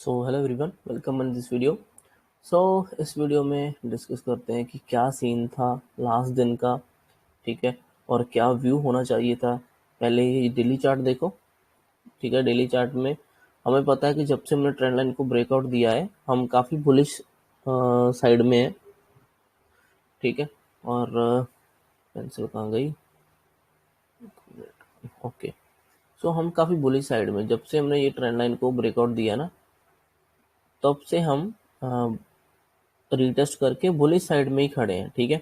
Hello everyone, welcome in this video. So इस video में discuss करते हैं कि क्या सीन था लास्ट दिन का, ठीक है, और क्या व्यू होना चाहिए था। पहले ये डेली चार्ट देखो, ठीक है। डेली चार्ट में हमें पता है कि जब से हमने ट्रेंड लाइन को ब्रेकआउट दिया है हम काफ़ी बुलिश साइड में है, ठीक है। और पेंसिल कहाँ गई, ओके। सो हम काफ़ी बुलिश साइड में, जब से हमने ये ट्रेंड लाइन को ब्रेकआउट दिया ना, तब से हम रीटेस्ट करके बुलिश साइड में ही खड़े हैं, ठीक है।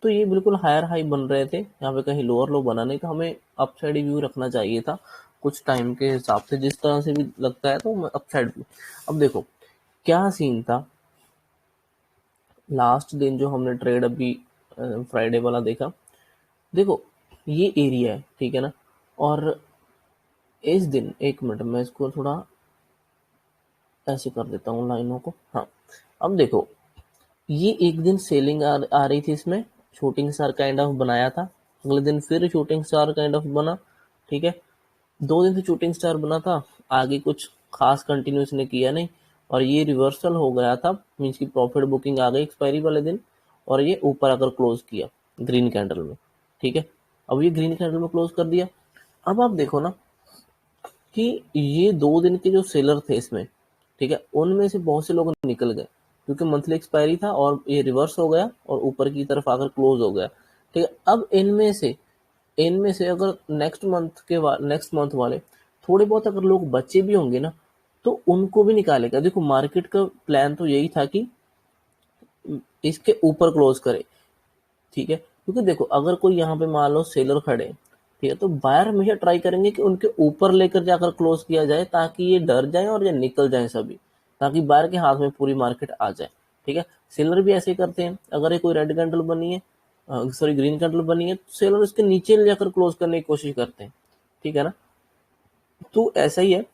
तो ये बिल्कुल हायर हाई बन रहे थे, यहाँ पे कहीं लोअर लो बना नहीं, तो हमें अप साइड व्यू रखना चाहिए था कुछ टाइम के हिसाब से, जिस तरह से भी लगता है तो अप साइड व्यू। अब देखो क्या सीन था लास्ट दिन जो हमने ट्रेड अभी फ्राइडे वाला देखा। देखो ये एरिया है, ठीक है ना। और इस दिन, एक मिनट मैं इसको थोड़ा ऐसे कर देता हूँ लाइनों को, हाँ। अब देखो ये एक दिन सेलिंग आ रही थी, इसमें शूटिंग स्टार काइंड ऑफ बनाया था, अगले दिन फिर शूटिंग स्टार काइंड ऑफ बना, ठीक है। 2 दिन से शूटिंग स्टार बना था, आगे कुछ खास कंटिन्यूस ने किया नहीं, और ये रिवर्सल हो गया था, मीन्स की प्रॉफिट बुकिंग आ गई एक्सपायरी वाले दिन, और ये ऊपर आकर क्लोज किया ग्रीन कैंडल में, ठीक है। अब ये ग्रीन कैंडल में क्लोज कर दिया। अब आप देखो ना कि ये 2 दिन के जो सेलर थे इसमें, ठीक है, उनमें से बहुत से लोग निकल गए क्योंकि मंथली एक्सपायरी था और ये रिवर्स हो गया और ऊपर की तरफ आकर क्लोज हो गया, ठीक है। अब इनमें से अगर नेक्स्ट मंथ वाले थोड़े बहुत अगर लोग बचे भी होंगे ना, तो उनको भी निकालेगा। देखो मार्केट का प्लान तो यही था कि इसके ऊपर क्लोज करे, ठीक है। क्योंकि देखो अगर कोई यहाँ पे मान लो सेलर खड़े, ठीक है, तो बायर हमेशा ट्राई करेंगे कि उनके ऊपर लेकर जाकर क्लोज किया जाए ताकि ये डर जाए और ये निकल जाए सभी, ताकि बायर के हाथ में पूरी मार्केट आ जाए, ठीक है। सेलर भी ऐसे ही करते हैं, अगर ये कोई रेड कैंडल बनी है, सॉरी ग्रीन कैंडल बनी है, तो सेलर इसके नीचे ले जाकर क्लोज करने की कोशिश करते हैं, ठीक है ना। तो ऐसा ही है,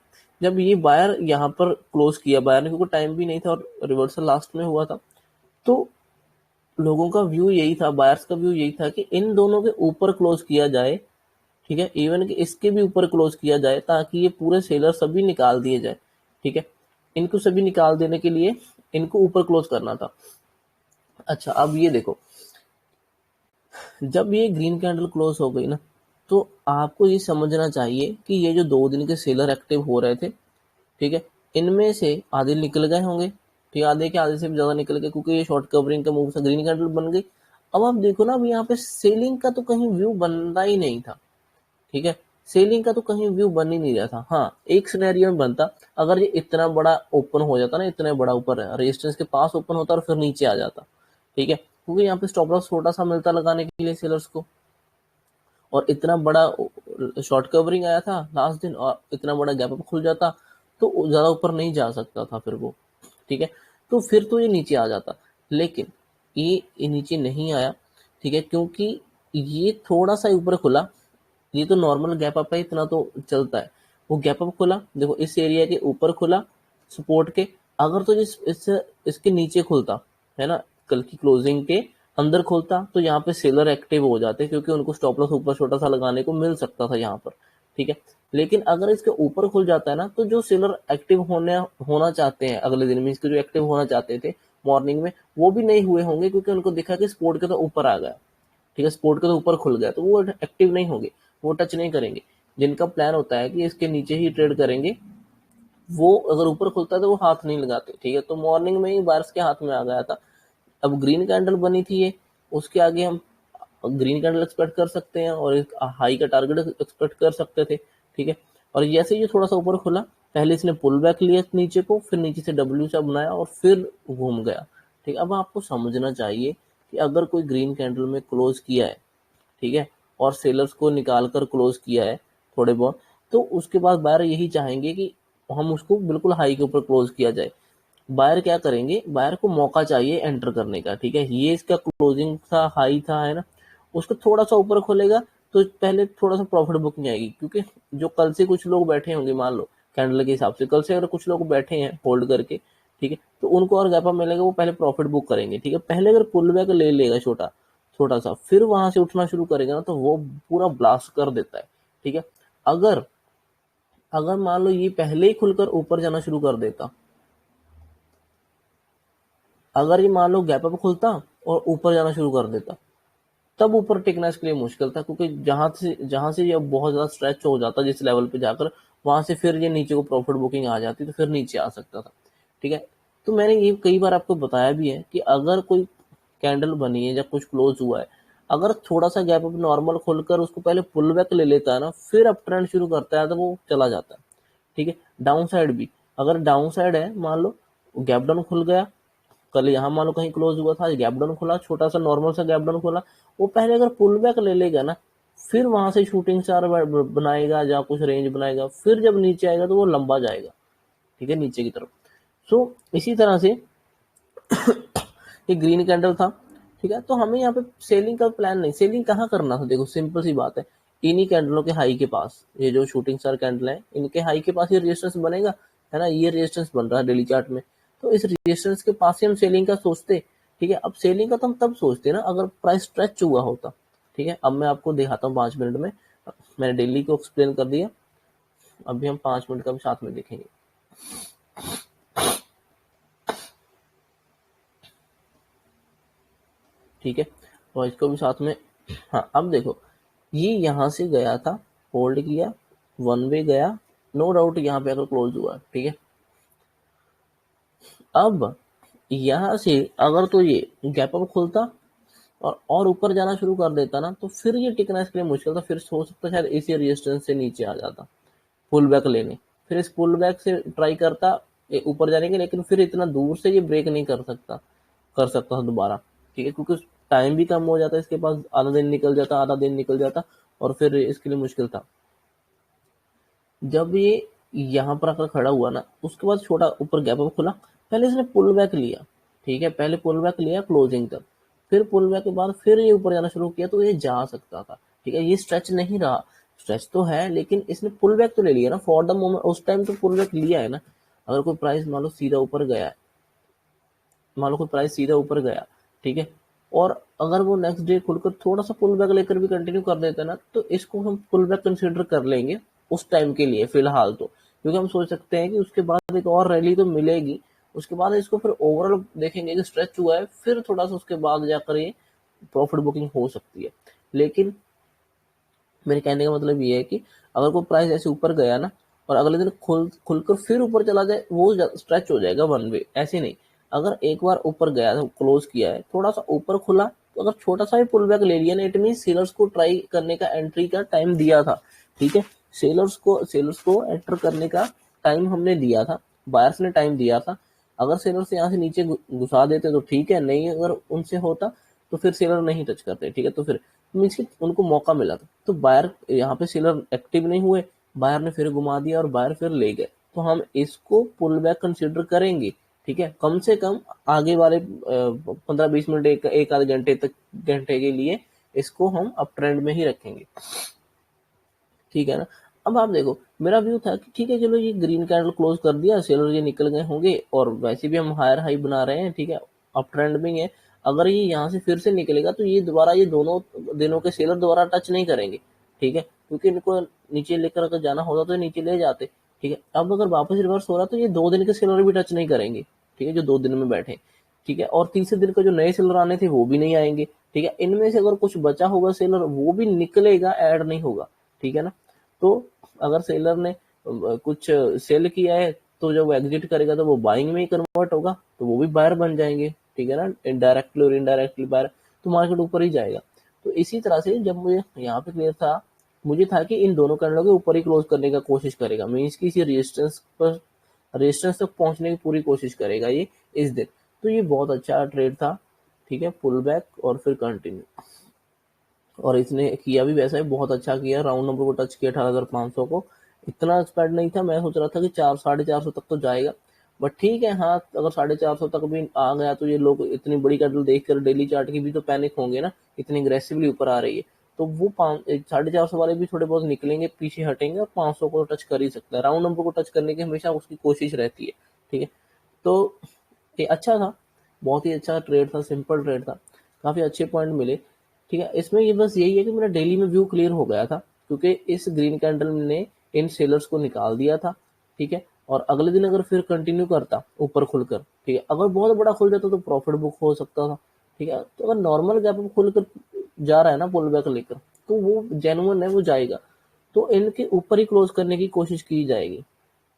जब ये बायर यहाँ पर क्लोज किया बायर ने, क्योंकि टाइम भी नहीं था और रिवर्सल लास्ट में हुआ था, तो लोगों का व्यू यही था, बायर्स का व्यू यही था कि इन दोनों के ऊपर क्लोज किया जाए, ठीक है। इवन कि इसके भी ऊपर क्लोज किया जाए ताकि ये पूरे सेलर सभी निकाल दिए जाए, ठीक है। इनको सभी निकाल देने के लिए इनको ऊपर क्लोज करना था। अच्छा अब ये देखो, जब ये ग्रीन कैंडल क्लोज हो गई ना, तो आपको ये समझना चाहिए कि ये जो 2 दिन के सेलर एक्टिव हो रहे थे, ठीक है, इनमें से आधे निकल गए होंगे, ठीक है, आधे के आधे से भी ज्यादा निकल गए क्योंकि ये शॉर्ट कवरिंग का मूव था, ग्रीन कैंडल बन गई। अब आप देखो ना, अब यहाँ पे सेलिंग का तो कहीं व्यू बनता ही नहीं था, ठीक है। सेलिंग का तो कहीं व्यू बन ही नहीं रहा था। हाँ एक सिनेरियो में बनता, अगर ये इतना बड़ा ओपन हो जाता ना, इतना बड़ा ऊपर रेजिस्टेंस के पास ओपन होता और फिर नीचे आ जाता, ठीक है, क्योंकि यहाँ पे स्टॉप लॉस छोटा सा मिलता लगाने के लिए सेलर्स को, और इतना बड़ा शॉर्ट कवरिंग आया था लास्ट दिन और इतना बड़ा गैप अप खुल जाता, तो ज्यादा ऊपर नहीं जा सकता था फिर वो, ठीक है। तो फिर तो ये नीचे आ जाता, लेकिन ये नीचे नहीं आया, ठीक है, क्योंकि ये थोड़ा सा ऊपर खुला। ये तो नॉर्मल गैप अप है, इतना तो चलता है। वो गैप अप खुला, देखो इस एरिया के ऊपर खुला सपोर्ट के, अगर तो इसके नीचे खुलता है ना, कल की क्लोजिंग के अंदर खुलता, तो यहाँ पे सेलर एक्टिव हो जाते क्योंकि उनको स्टॉप लॉस ऊपर छोटा सा लगाने को मिल सकता था यहाँ पर, ठीक है। लेकिन अगर इसके ऊपर खुल जाता है ना, तो जो सेलर एक्टिव होना चाहते हैं अगले दिन में, इसके जो एक्टिव होना चाहते थे मॉर्निंग में, वो भी नहीं हुए होंगे क्योंकि उनको दिखा कि सपोर्ट के तो ऊपर आ गया, ठीक है, सपोर्ट के तो ऊपर खुल गया, तो वो एक्टिव नहीं होंगे, वो टच नहीं करेंगे। जिनका प्लान होता है कि इसके नीचे ही ट्रेड करेंगे, वो अगर ऊपर खुलता है तो वो हाथ नहीं लगाते, ठीक है। तो मॉर्निंग में ही बारिश के हाथ में आ गया था। अब ग्रीन कैंडल बनी थी ये, उसके आगे हम ग्रीन कैंडल एक्सपेक्ट कर सकते हैं और एक हाई का टारगेट एक्सपेक्ट कर सकते थे, ठीक है। और जैसे ही थोड़ा सा ऊपर खुला, पहले इसने पुल बैक लिया नीचे को, फिर नीचे से डब्ल्यू सा बनाया और फिर घूम गया, ठीक है। अब आपको समझना चाहिए कि अगर कोई ग्रीन कैंडल में क्लोज किया है, ठीक है, और सेलर्स को निकाल कर क्लोज किया है थोड़े बहुत, तो उसके बाद बायर यही चाहेंगे कि हम उसको बिल्कुल हाई के ऊपर क्लोज किया जाए। बायर क्या करेंगे, बायर को मौका चाहिए एंटर करने का, ठीक है। ये इसका क्लोजिंग था, हाई था, है ना, उसको थोड़ा सा ऊपर खोलेगा तो पहले थोड़ा सा प्रॉफिट बुकिंग आएगी, क्योंकि जो कल से कुछ लोग बैठे होंगे, मान लो कैंडल के हिसाब से कल से अगर कुछ लोग बैठे हैं होल्ड करके, ठीक है, तो उनको और गैप अप मिलेगा, वो पहले प्रॉफिट बुक करेंगे, ठीक है। पहले अगर पुल बैक ले लेगा छोटा छोटा सा, फिर वहां से उठना शुरू करेगा ना, तो वो पूरा ब्लास्ट कर देता है, ठीक है। अगर अगर मान लो ये पहले ही खुलकर ऊपर जाना शुरू कर देता, अगर ये मान लो गैप अप खुलता और ऊपर जाना शुरू कर देता, तब ऊपर टिकना इसके लिए मुश्किल था, क्योंकि जहां से ये बहुत ज्यादा स्ट्रेच हो जाता जिस लेवल पे जाकर, वहां से फिर ये नीचे को प्रॉफिट बुकिंग आ जाती तो फिर नीचे आ सकता था। ठीक है, तो मैंने ये कई बार आपको बताया भी है कि अगर कोई कैंडल बनी है या कुछ क्लोज हुआ है, अगर थोड़ा सा गैप अप नॉर्मल खोलकर उसको पहले पुल बैक ले लेता है ना, फिर अप ट्रेंड शुरू करता है तो वो चला जाता है। ठीक है, डाउन साइड भी, अगर डाउन साइड है, मान लो गैप डाउन खुल गया, कल यहाँ मान लो कहीं क्लोज हुआ था, गैप डाउन खुला, छोटा सा नॉर्मल सा गैप डाउन खुला, वो पहले अगर पुल बैक ले लेगा ना, फिर वहां से शूटिंग स्टार बनाएगा या कुछ रेंज बनाएगा, फिर जब नीचे आएगा तो वो लंबा जाएगा। ठीक है, नीचे की तरफ। सो इसी तरह से ये ग्रीन कैंडल था। ठीक है, तो हमें यहाँ पे सेलिंग का प्लान नहीं, सेलिंग कहाँ करना था, देखो सिंपल सी बात है, इन्हीं कैंडलों के हाई के पास, ये जो शूटिंग स्टार कैंडल है इनके हाई के पास ये रेजिस्टेंस बनेगा, है ना, ये रेजिस्टेंस बन रहा है डेली चार्ट में, तो इस रेजिस्टेंस के पास ही हम सेलिंग का सोचते। ठीक है, अब सेलिंग का तो हम तब सोचते ना अगर प्राइस स्ट्रेच हुआ होता। ठीक है, अब मैं आपको दिखाता हूँ 5 मिनट में, मैंने डेली को एक्सप्लेन कर दिया, अभी हम 5 मिनट का भी साथ में देखेंगे। ठीक है, और इसको भी साथ में। हाँ, अब देखो, ये यहाँ से गया था, होल्ड किया, वन वे गया, नो डाउट यहाँ पे आकर क्लोज हुआ। ठीक है, अब यहाँ से अगर तो ये गैप अप खुलता और ऊपर जाना शुरू कर देता ना, तो फिर ये टिकना इसके लिए मुश्किल था, फिर हो सकता शायद इसी रेजिस्टेंस से नीचे आ जाता पुल बैक लेने, फिर इस पुल बैक से ट्राई करता ये ऊपर जाने के, लेकिन फिर इतना दूर से ये ब्रेक नहीं कर सकता था दोबारा। ठीक है, क्योंकि टाइम भी कम हो जाता है इसके पास, आधा दिन निकल जाता, आधा दिन निकल जाता, और फिर इसके लिए मुश्किल था। जब ये यहाँ पर आकर खड़ा हुआ ना, उसके बाद छोटा ऊपर गैप अप खुला, पहले इसने पुल बैक लिया। ठीक है, पहले पुल बैक लिया क्लोजिंग तक, फिर पुल बैक के बाद फिर ये ऊपर जाना शुरू किया, तो ये जा सकता था। ठीक है, ये स्ट्रेच नहीं रहा, स्ट्रेच तो है लेकिन इसने पुल बैक तो ले लिया ना फॉर द मोमेंट, उस टाइम तो पुल बैक लिया है ना। अगर कोई प्राइस मान लो सीधा ऊपर गया है, मान लो कोई प्राइस सीधा ऊपर गया, ठीक है, और अगर वो नेक्स्ट डे खुलकर थोड़ा सा पुल बैक लेकर भी कंटिन्यू कर देता है ना, तो इसको हम पुल बैक कंसिडर कर लेंगे उस टाइम के लिए फिलहाल तो, क्योंकि हम सोच सकते हैं कि उसके बाद एक और रैली तो मिलेगी, उसके बाद इसको फिर ओवरऑल देखेंगे कि स्ट्रेच हुआ है, फिर थोड़ा सा उसके बाद जाकर ये प्रॉफिट बुकिंग हो सकती है। लेकिन मेरे कहने का मतलब ये है कि अगर कोई प्राइस ऐसे ऊपर गया ना, और अगले दिन खुलकर फिर ऊपर चला जाए, वो स्ट्रेच हो जाएगा वन वे, ऐसे नहीं। अगर एक बार ऊपर गया था, क्लोज किया है, थोड़ा सा ऊपर खुला, तो अगर छोटा सा भी पुल बैक ले लिया ना, इट मीन सेलर्स को ट्राई करने का, एंट्री का टाइम दिया था। ठीक है, सेलर्स को एंटर करने का टाइम हमने दिया था, बायर्स ने टाइम दिया था। अगर सेलर्स यहाँ से नीचे घुसा देते तो ठीक है, नहीं अगर उनसे होता तो फिर सेलर नहीं टच करते। ठीक है, तो फिर मीन्स कि उनको मौका मिला था, तो बायर यहाँ पे सेलर एक्टिव नहीं हुए, बायर ने फिर घुमा दिया और बायर फिर ले गए, तो हम इसको पुल बैक कंसिडर करेंगे। ठीक है, कम से कम आगे वाले 15-20 मिनट, एक आधे घंटे के लिए इसको हम अप ट्रेंड में ही रखेंगे। ठीक है ना। अब आप देखो, मेरा व्यू था कि ठीक है चलो ये ग्रीन कैंडल क्लोज कर दिया, सेलर ये निकल गए होंगे, और वैसे भी हम हायर हाई बना रहे हैं। ठीक है, अप ट्रेंड में ही है, अगर ये यहाँ से फिर से निकलेगा तो ये दोबारा, ये दोनों दिनों के सेलर दोबारा टच नहीं करेंगे। ठीक है, क्योंकि इनको नीचे लेकर अगर जाना होता तो नीचे ले जाते। ठीक है, अब अगर वापस रिवर्स हो रहा तो ये 2 दिन के सेलर भी टच नहीं करेंगे। ठीक है, जो 2 दिन में बैठे। ठीक है, और तीसरे दिन का जो नए सेलर आने थे वो भी नहीं आएंगे। ठीक है, इनमें से अगर कुछ बचा होगा सेलर, वो भी निकलेगा, ऐड नहीं होगा। ठीक है ना। तो अगर सेलर ने कुछ सेल किया है, तो जब वो एग्जिट करेगा तो वो बाइंग में ही कन्वर्ट होगा, तो वो भी बायर बन जाएंगे। ठीक है ना, डायरेक्टली और इनडायरेक्टली बायर, तो मार्केट ऊपर ही जाएगा। तो इसी तरह से जब मुझे यहाँ पे क्लियर था, मुझे था कि इन दोनों कैंडलों के ऊपर ही क्लोज करने का कोशिश करेगा, मीन्स की इसी रेजिस्टेंस तक पहुंचने की पूरी कोशिश करेगा ये इस दिन। तो ये बहुत अच्छा ट्रेड था। ठीक है, पुल बैक और फिर कंटिन्यू, और इसने किया भी वैसा ही, बहुत अच्छा किया, राउंड नंबर को टच किया 18,500 को। इतना एक्सपेक्ट नहीं था, मैं सोच रहा था कि 400-450 तक तो जाएगा, बट ठीक है। हाँ, अगर 450 तक भी आ गया तो ये लोग इतनी बड़ी कैंडल देखकर डेली चार्ट की भी तो पैनिक होंगे ना, इतनी अग्रेसिवली ऊपर आ रही है, तो वो 450 वाले भी थोड़े बहुत निकलेंगे, पीछे हटेंगे, और 500 को टच कर ही सकता है, राउंड नंबर को टच करने की हमेशा उसकी कोशिश रहती है। ठीक है, तो ये अच्छा था, बहुत ही अच्छा ट्रेड था, सिंपल ट्रेड था, काफी अच्छे पॉइंट मिले। ठीक है, इसमें ये बस यही है कि मेरा डेली में व्यू क्लियर हो गया था, क्योंकि इस ग्रीन कैंडल ने इन सेलर्स को निकाल दिया था। ठीक है, और अगले दिन अगर फिर कंटिन्यू करता ऊपर खुलकर, ठीक है, अगर बहुत बड़ा खुल जाता तो प्रॉफिट बुक हो सकता था, ठीक है। तो अगर नॉर्मल गैप अप खुलकर जा रहा है ना पुल बैक लेकर, तो वो जेन्युइन है, वो जाएगा। तो इनके ऊपर ही क्लोज करने की कोशिश की जाएगी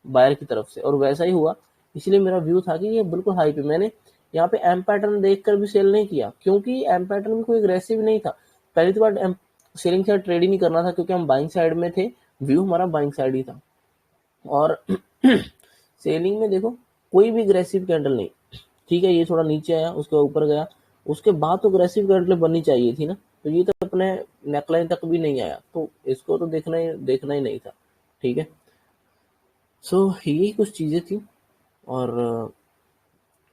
बायर की तरफ से, और वैसा ही हुआ। इसलिए मेरा व्यू था कि ये बिल्कुल हाई पे, मैंने यहाँ पे एम पैटर्न देखकर भी सेल नहीं किया, क्योंकि एम पैटर्न भी कोई एग्रेसिव नहीं था। पहली तो बात, सेलिंग साइड ट्रेड ही नहीं करना था, क्योंकि हम बाइंग साइड में थे, व्यू हमारा बाइंग साइड ही था। और सेलिंग में देखो कोई भी अग्रेसिव कैंडल नहीं, ठीक है। ये थोड़ा नीचे आया, उसके ऊपर गया, उसके बाद तो अग्रेसिव कैंडल बननी चाहिए थी ना। तो ये तो अपने नेकलाइन तक भी नहीं आया, तो इसको तो देखना ही नहीं था, ठीक है। सो यही कुछ चीजें थी, और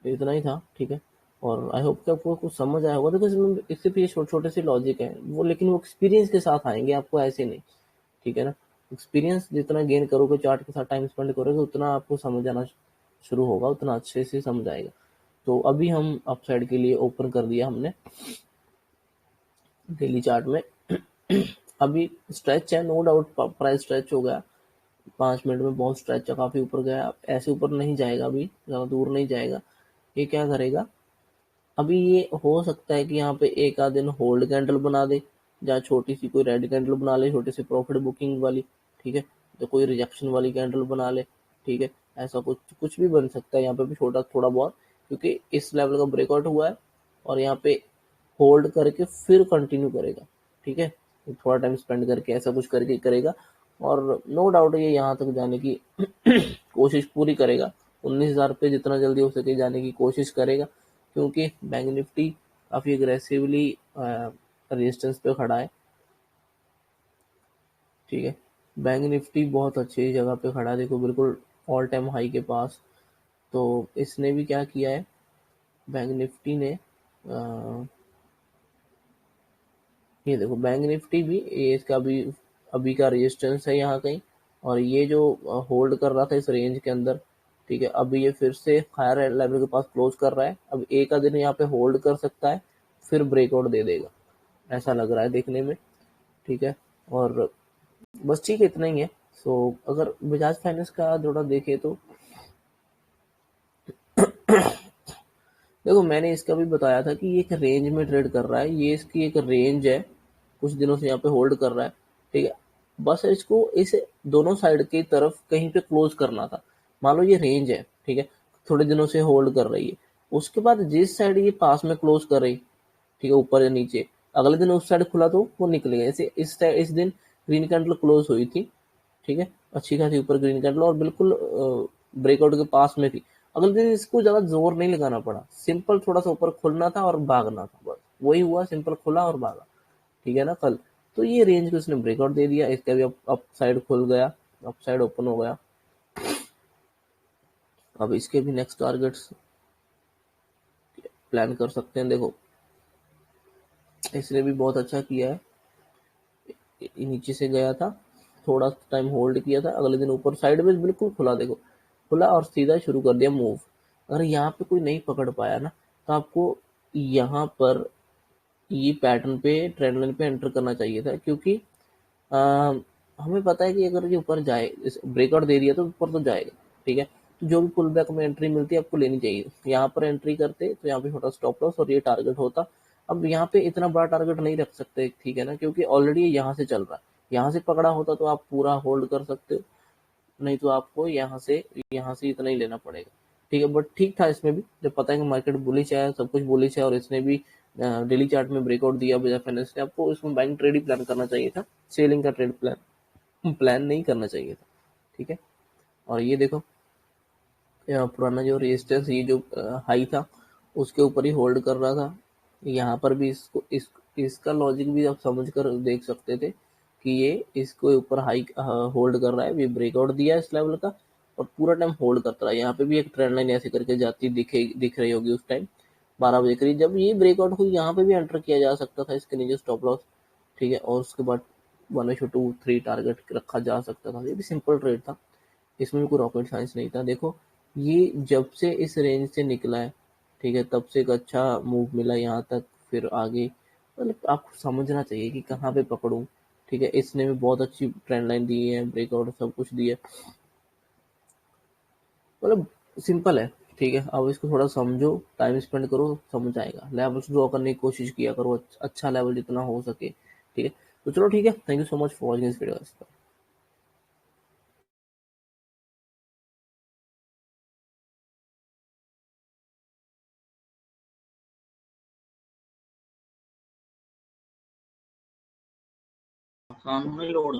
इतना ही था, ठीक है। और आई होप कि आपको कुछ समझ आया होगा। देखो इसमें इससे भी छोटे छोटे से लॉजिक है वो, लेकिन वो एक्सपीरियंस के साथ आएंगे, आपको ऐसे नहीं, ठीक है ना। एक्सपीरियंस जितना गेन करोगे, चार्ट के साथ टाइम स्पेंड करोगे, उतना आपको समझ आना शुरू होगा, उतना अच्छे से समझ आएगा। तो अभी हम अपसाइड के लिए ओपन कर दिया हमने डेली चार्ट में। अभी स्ट्रेच है, नो डाउट प्राइस स्ट्रेच हो गया 5 मिनट में, बहुत स्ट्रेच है, काफी ऊपर गया। ऐसे ऊपर नहीं जाएगा, अभी ज्यादा दूर नहीं जाएगा। ये क्या करेगा, अभी ये हो सकता है कि यहाँ पे एक आध दिन होल्ड कैंडल बना दे, जहाँ छोटी सी कोई रेड कैंडल बना ले, छोटी सी प्रॉफिट बुकिंग वाली, ठीक है। तो कोई रिजेक्शन वाली कैंडल बना ले, ठीक है। ऐसा कुछ कुछ भी बन सकता है यहाँ पे भी, छोटा थोड़ा बहुत, क्योंकि इस लेवल का ब्रेकआउट हुआ है, और यहाँ पे होल्ड करके फिर कंटिन्यू करेगा, ठीक है। थोड़ा टाइम स्पेंड करके ऐसा कुछ करके करेगा, और नो डाउट ये यहाँ तक जाने की कोशिश पूरी करेगा। 19,000 पे जितना जल्दी हो सके जाने की कोशिश करेगा, क्योंकि बैंक निफ्टी काफी अग्रेसिवली रेजिस्टेंस पे खड़ा है, ठीक है। बैंक निफ्टी बहुत अच्छी जगह पे खड़ा है, देखो बिल्कुल ऑल टाइम हाई के पास। तो इसने भी क्या किया है, बैंक निफ्टी ने ये देखो बैंक निफ्टी भी, ये इसका भी अभी का रेजिस्टेंस है यहाँ कहीं, और ये जो होल्ड कर रहा था इस रेंज के अंदर, ठीक है। अभी ये फिर से हायर लेवल के पास क्लोज कर रहा है, अब एक आध दिन यहाँ पे होल्ड कर सकता है, फिर ब्रेकआउट दे देगा, ऐसा लग रहा है देखने में, ठीक है। और बस ठीक है, इतना ही है। सो अगर बजाज फाइनेंस का थोड़ा देखे तो देखो मैंने इसका भी बताया था कि ये एक रेंज में ट्रेड कर रहा है, ये इसकी एक रेंज है, कुछ दिनों से यहाँ पे होल्ड कर रहा है, ठीक है। बस इसको इस दोनों साइड की तरफ कहीं पे क्लोज करना था। मान लो ये रेंज है, ठीक है, थोड़े दिनों से होल्ड कर रही है, उसके बाद जिस साइड ये पास में क्लोज कर रही, ठीक है, ऊपर या नीचे, अगले दिन उस साइड खुला तो वो निकलेगा। जैसे इस दिन ग्रीन कैंडल क्लोज हुई थी, ठीक है, अच्छी खासी ऊपर ग्रीन कैंडल, और बिल्कुल ब्रेकआउट के पास में थी। अगले दिन इसको ज्यादा जोर नहीं लगाना पड़ा, सिंपल थोड़ा सा ऊपर खुलना था और भागना था, बस वही हुआ, सिंपल खुला और भागा, ठीक है ना कल। तो ये रेंज को इसने ब्रेकआउट दे दिया, इसका भी अप साइड खुल गया, अप साइड ओपन हो गया। अब इसके भी नेक्स्ट टारगेट्स प्लान कर सकते हैं। देखो इसने भी बहुत अच्छा किया है, नीचे से गया था, थोड़ा टाइम होल्ड किया था, अगले दिन ऊपर साइड में बिल्कुल खुला, देखो खुला और सीधा शुरू कर दिया मूव। अगर यहाँ पे कोई नहीं पकड़ पाया ना, तो आपको यहाँ पर ये पैटर्न पे ट्रेंड लाइन पे एंटर करना चाहिए था, क्योंकि आ, हमें पता है कि अगर ये ऊपर जाए, ब्रेकआउट दे दिया तो ऊपर तो जाएगा, ठीक है। तो जो भी पुल बैक में एंट्री मिलती है आपको लेनी चाहिए। यहाँ पर एंट्री करते तो यहाँ पे छोटा स्टॉप लॉस और ये टारगेट होता। अब यहाँ पे इतना बड़ा टारगेट नहीं रख सकते, ठीक है ना, क्योंकि ऑलरेडी यहाँ से चल रहा है। यहाँ से पकड़ा होता तो आप पूरा होल्ड कर सकते हो, नहीं तो आपको यहाँ से इतना ही लेना पड़ेगा, ठीक है। बट ठीक था इसमें भी, जब पता है कि मार्केट बुलिश है, सब कुछ बुलिश है, और इसने भी डेली चार्ट में ब्रेकआउट दिया बजाज फाइनेंस ने, आपको इसमें बाइंग ट्रेड ही प्लान करना चाहिए था, सेलिंग का ट्रेड प्लान नहीं करना चाहिए था, ठीक है। और ये देखो पुराना जो रेजिस्टेंस, ये जो हाई था, उसके ऊपर ही होल्ड कर रहा था। यहाँ पर भी इसका लॉजिक भी आप समझ कर देख सकते थे कि ये इसको ऊपर हाई होल्ड कर रहा है, ये ब्रेकआउट दिया इस लेवल का, और पूरा टाइम होल्ड करता रहा। यहाँ पे भी एक ट्रेंड लाइन ऐसे करके जाती दिख रही होगी उस टाइम 12 बजे करीब, जब ये ब्रेकआउट हुई, यहाँ पे भी एंटर किया जा सकता था इसके नीचे स्टॉप लॉस, ठीक है। और उसके बाद 1/2 3 टारगेट रखा जा सकता था, ये भी सिंपल ट्रेड था, इसमें भी कोई रॉकेट साइंस नहीं था। देखो ये जब से इस रेंज से निकला है, ठीक है, तब से एक अच्छा मूव मिला यहाँ तक, फिर आगे मतलब आपको समझना चाहिए कि कहाँ पे पकड़ूं, ठीक है। इसने भी बहुत अच्छी ट्रेंड लाइन दी है, ब्रेकआउट सब कुछ दिया, मतलब सिंपल है, ठीक है। अब इसको थोड़ा समझो, टाइम स्पेंड करो, समझ आएगा। लेवल्स ड्रॉ करने की कोशिश किया करो, अच्छा लेवल जितना हो सके, ठीक है। तो चलो ठीक है, thank you so much for watching this video. खानों नहीं लोड़